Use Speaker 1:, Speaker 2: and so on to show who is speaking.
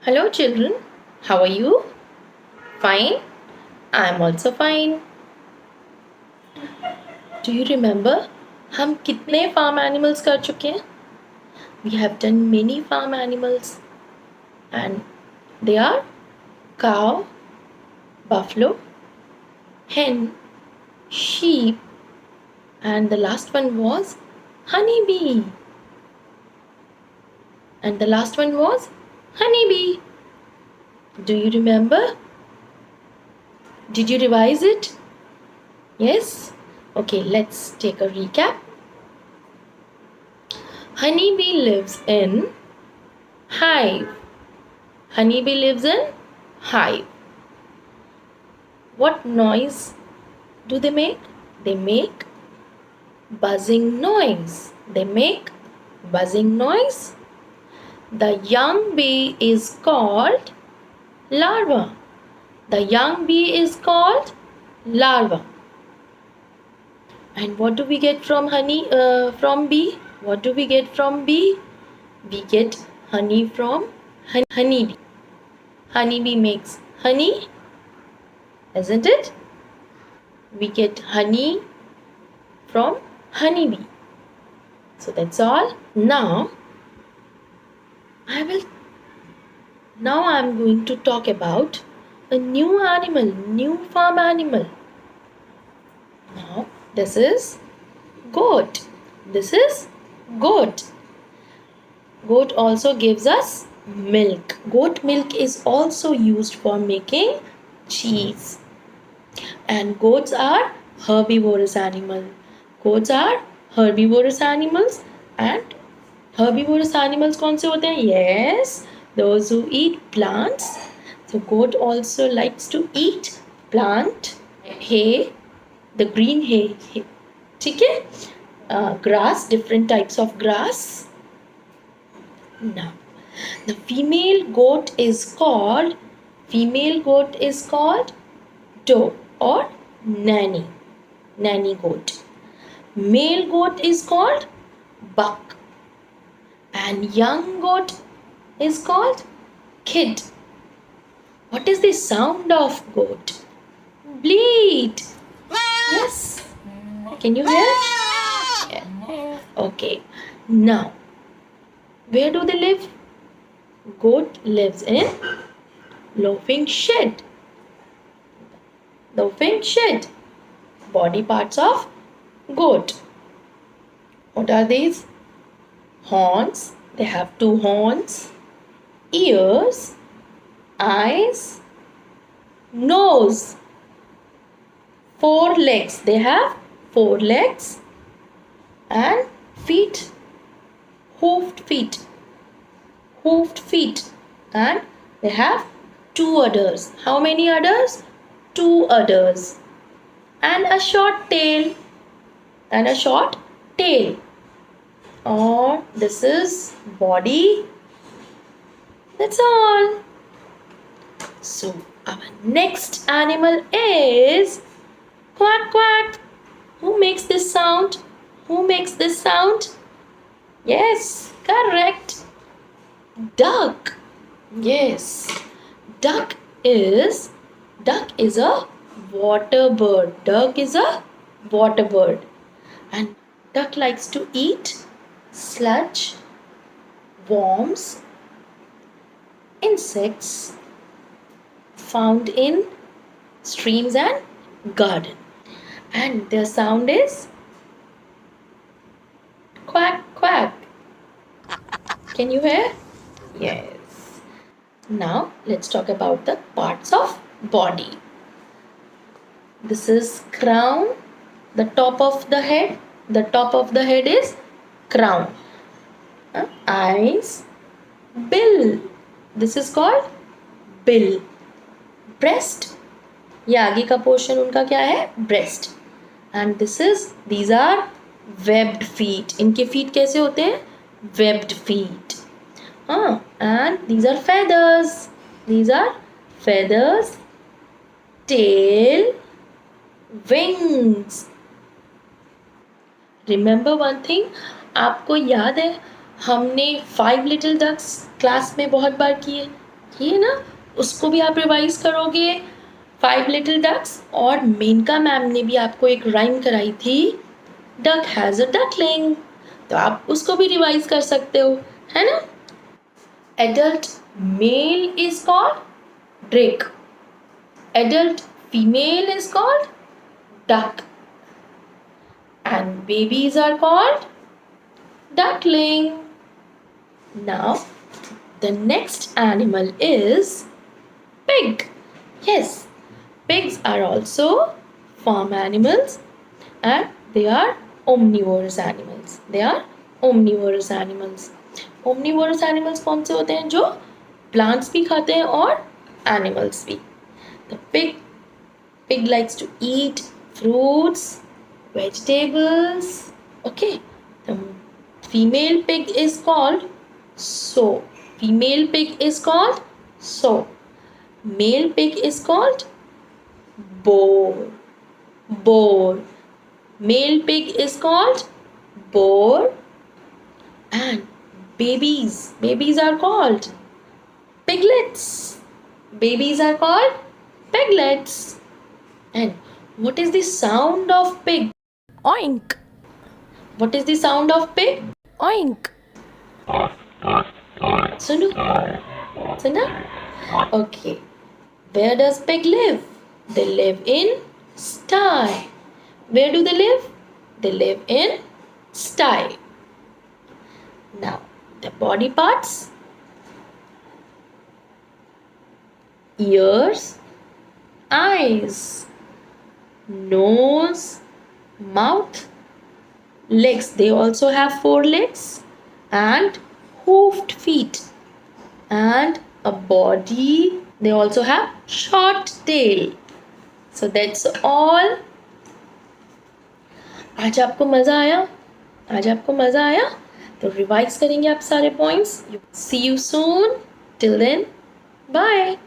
Speaker 1: Hello children, how are you? Fine? I am also fine. Do you remember हम कितने farm animals कर चुके हैं? We have done many farm animals and they are cow, buffalo, hen, sheep and the last one was honeybee. And the last one was honeybee. Do you remember? Did you revise it? Yes? Okay, let's take a recap. Honeybee lives in hive. Honeybee lives in hive. What noise do they make? They make buzzing noise. They make buzzing noise. The young bee is called larva. The young bee is called larva. And what do we get from from bee? What do we get from bee? We get honey from honeybee. Honeybee makes honey, isn't it? We get honey from honeybee. So that's all. Now I'm going to talk about a new animal, new farm animal. Now this is goat. This is goat. Goat also gives us milk. Goat milk is also used for making cheese. And goats are herbivorous animals. Goats are herbivorous animals and herbivorous animals कौन से होते हैं? Yes, those who eat plants. So goat also likes to eat plant, hay, the green hay. ठीक है? Grass, different types of grass. Now, the female goat is called doe or nanny goat. Male goat is called buck and young goat is called kid. What is the sound of goat? Bleat. Yes. Can you hear? Yeah. Okay. Now, where do they live? Goat lives in loafing shed. Loafing shed. Body parts of goat. What are these? Horns. They have 2 horns. Ears. Eyes. Nose. 4 legs. They have 4 legs. And feet. Hoofed feet. Hoofed feet. And they have 2 udders. How many udders? 2 udders. And a short tail. And a short tail. Or this is body. That's all. So our next animal is quack quack. Who makes this sound? Who makes this sound? Yes, correct. Duck. Yes. Duck is a water bird. Duck is a water bird. And duck likes to eat sludge, worms, insects found in streams and garden. And their sound is quack quack. Can you hear? Yes. Now let's talk about the parts of body. This is crown, the top of the head. The top of the head is crown. Eyes, bill. This is called bill. Breast. ये आगे का portion उनका क्या है? Breast. And these are webbed feet. इनके feet कैसे होते हैं? Webbed feet. And these are feathers. These are feathers. Tail. Wings. Remember one thing? आपको याद है हमने 5 little ducks क्लास में बहुत बार किए. ये ना, उसको भी आप रिवाइज करोगे। 5 लिटिल डक्स, और मेनका मैम ने भी आपको एक राइम कराई थी, डक हैज अ डकलिंग, तो आप उसको भी रिवाइज कर सकते हो, है ना। Adult mail is called Drake, adult female is called duck, and babies are called duckling. Now the next animal is pig. Yes, pigs are also farm animals, and they are omnivorous animals. They are omnivorous animals. Omnivorous animals कौन से होते हैं? जो plants भी खाते हैं और animals भी. The pig likes to eat fruits, vegetables. Okay, the female pig is called sow. Female pig is called sow. Male pig is called boar. Boar. Male pig is called boar. And babies are called piglets. Babies are called piglets. And what is the sound of pig? Oink. What is the sound of pig? Oink. Sunu? Suna? Okay. Where does pig live? They live in sty. Where do they live? They live in sty. Now, the body parts: ears, eyes, nose, mouth, legs. They also have 4 legs, and hoofed feet, and a body. They also have short tail. So that's all. आज आपको मज़ा आया? आज आपको मज़ा आया? तो revise करेंगे आप सारे points. See you soon. Till then, bye.